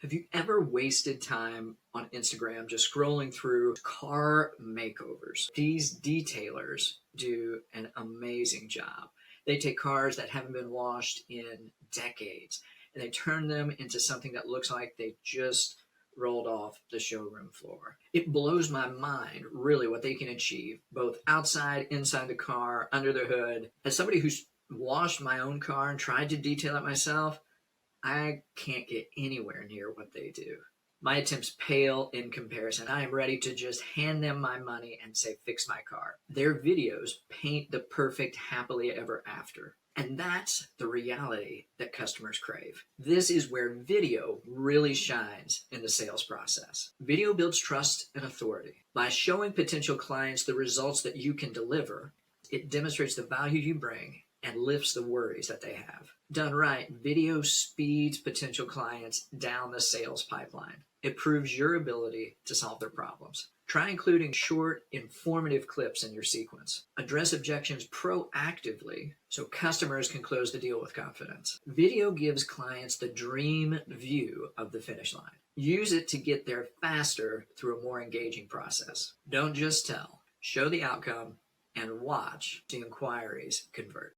Have you ever wasted time on Instagram just scrolling through car makeovers? These detailers do an amazing job. They take cars that haven't been washed in decades and they turn them into something that looks like they just rolled off the showroom floor. It blows my mind, really, what they can achieve, both outside, inside the car, under the hood. As somebody who's washed my own car and tried to detail it myself, I can't get anywhere near what they do. My attempts pale in comparison. I am ready to just hand them my money and say, fix my car. Their videos paint the perfect happily ever after. And that's the reality that customers crave. This is where video really shines in the sales process. Video builds trust and authority. By showing potential clients the results that you can deliver, it demonstrates the value you bring and lifts the worries that they have. Done right, video speeds potential clients down the sales pipeline. It proves your ability to solve their problems. Try including short, informative clips in your sequence. Address objections proactively so customers can close the deal with confidence. Video gives clients the dream view of the finish line. Use it to get there faster through a more engaging process. Don't just tell. Show the outcome and watch the inquiries convert.